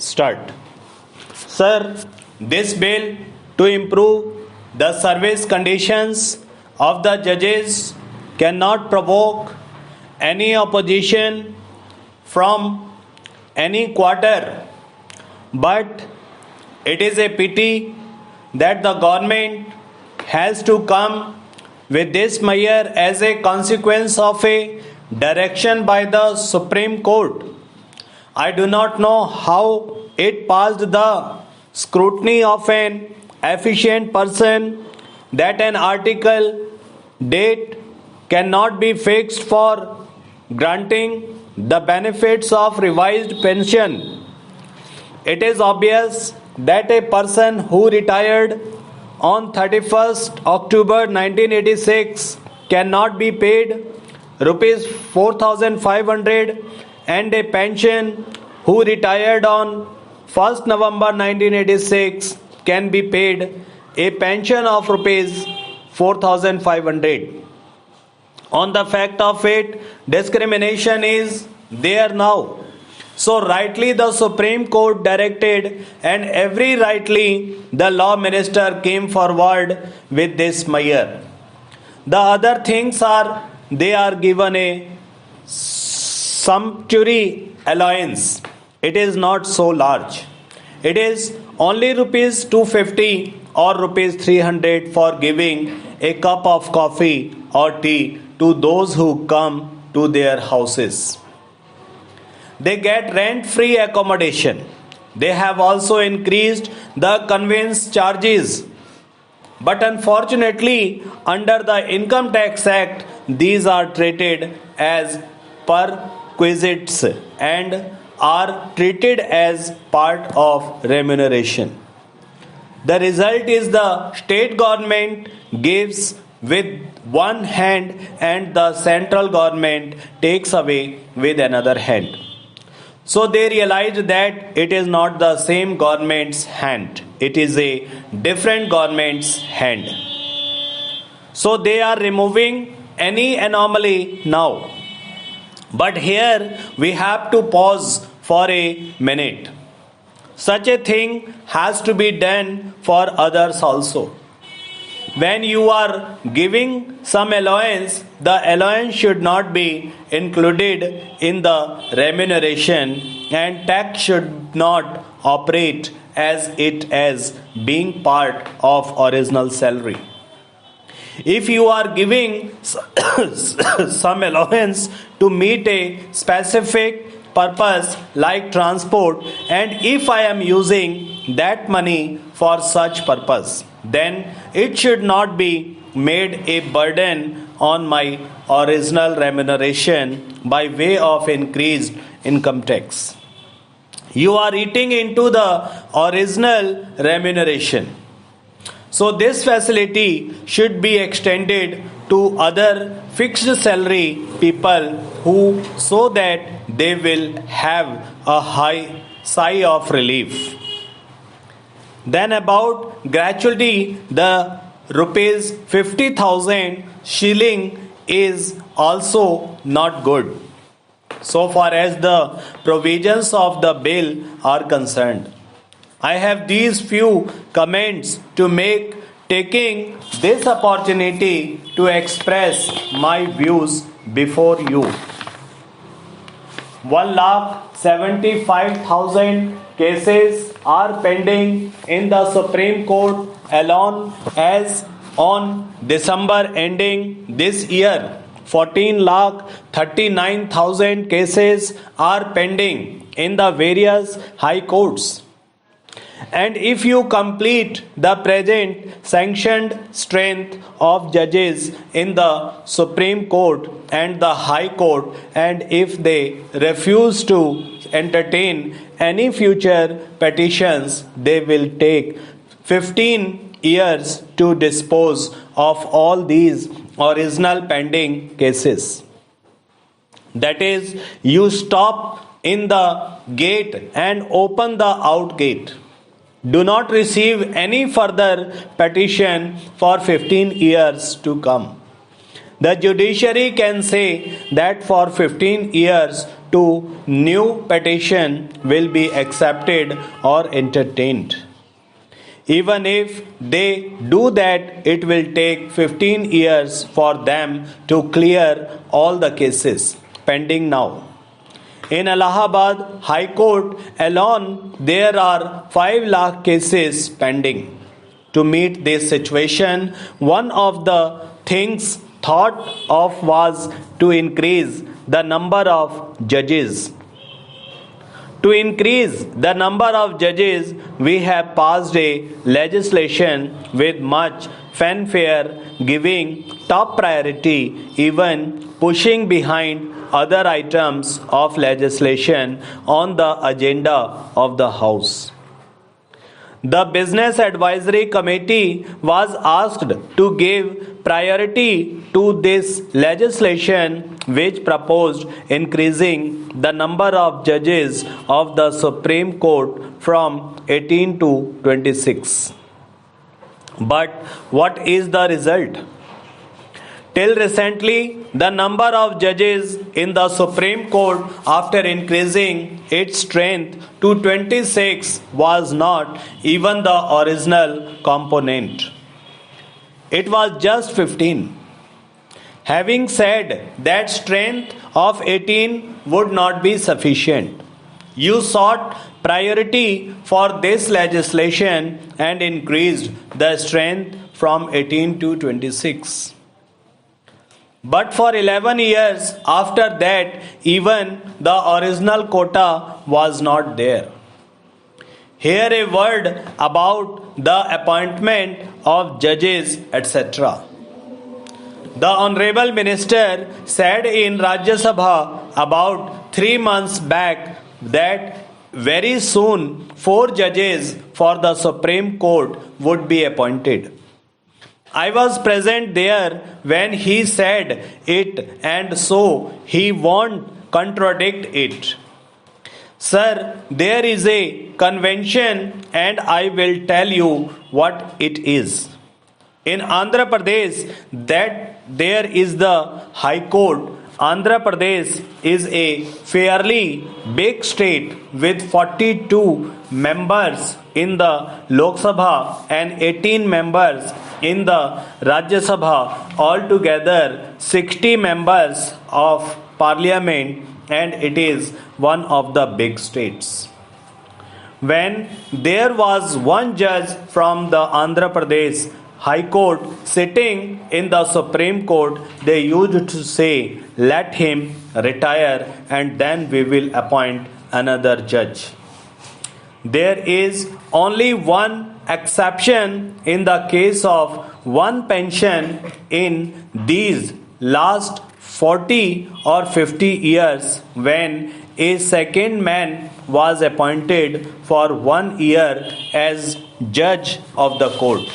Start. Sir, this bill to improve the service conditions of the judges cannot provoke any opposition from any quarter, but it is a pity that the government has to come with this measure as a consequence of a direction by the Supreme Court. I do not know how it passed the scrutiny of an efficient person that an article date cannot be fixed for granting the benefits of revised pension. It is obvious that a person who retired on 31st October 1986 cannot be paid rupees 4500 and a pension who retired on 1st November 1986 can be paid a pension of rupees 4500. On the fact of it, discrimination is there now. So rightly the Supreme Court directed, and every rightly the law minister came forward with this measure. The other things are they are given a sumptuary allowance. It is not so large. It is only rupees 250 or rupees 300 for giving a cup of coffee or tea to those who come to their houses. They get rent-free accommodation. They have also increased the conveyance charges. But unfortunately, under the Income Tax Act, these are treated as perquisites and are treated as part of remuneration. The result is the state government gives with one hand and the central government takes away with another hand. So they realized that it is not the same government's hand, it is a different government's hand. So they are removing any anomaly now. But here we have to pause for a minute. Such a thing has to be done for others also. When you are giving some allowance, the allowance should not be included in the remuneration, and tax should not operate as it as being part of original salary. If you are giving some allowance to meet a specific purpose like transport, and if I am using that money for such purpose, then it should not be made a burden on my original remuneration by way of increased income tax. You are eating into the original remuneration. So this facility should be extended to other fixed salary people who, so that they will have a high sigh of relief. Then about gratuity, the rupees 50,000 shilling is also not good so far as the provisions of the bill are concerned. I have these few comments to make, taking this opportunity to express my views before you. 1,75,000 cases are pending in the Supreme Court alone as on December ending this year. 14,39,000 cases are pending in the various high courts. And if you complete the present sanctioned strength of judges in the Supreme Court and the High Court, and if they refuse to entertain any future petitions, they will take 15 years to dispose of all these original pending cases. That is, you stop in the gate and open the out gate. Do not receive any further petition for 15 years to come. The judiciary can say that for 15 years to new petition will be accepted or entertained. Even if they do that, it will take 15 years for them to clear all the cases pending now. In Allahabad High Court alone, there are 5 lakh cases pending. To meet this situation, one of the things thought of was to increase the number of judges. To increase the number of judges, we have passed a legislation with much fanfare, giving top priority, even pushing behind other items of legislation on the agenda of the House. The Business Advisory Committee was asked to give priority to this legislation, which proposed increasing the number of judges of the Supreme Court from 18 to 26. But what is the result? Till recently, the number of judges in the Supreme Court, after increasing its strength to 26, was not even the original component. It was just 15. Having said that strength of 18 would not be sufficient, you sought priority for this legislation and increased the strength from 18 to 26. But for 11 years after that, even the original quota was not there. Here a word about the appointment of judges, etc. The Honorable Minister said in Rajya Sabha about 3 months back that very soon 4 judges for the Supreme Court would be appointed. I was present there when he said it, and so he won't contradict it. Sir, there is a convention and I will tell you what it is. In Andhra Pradesh, that there is the High Court. Andhra Pradesh is a fairly big state with 42 members in the Lok Sabha and 18 members in the Rajya Sabha, altogether 60 members of parliament, and it is one of the big states. When there was one judge from the Andhra Pradesh High Court sitting in the Supreme Court, they used to say, let him retire and then we will appoint another judge. There is only one exception in the case of one pension in these last 40 or 50 years, when a second man was appointed for 1 year as judge of the court.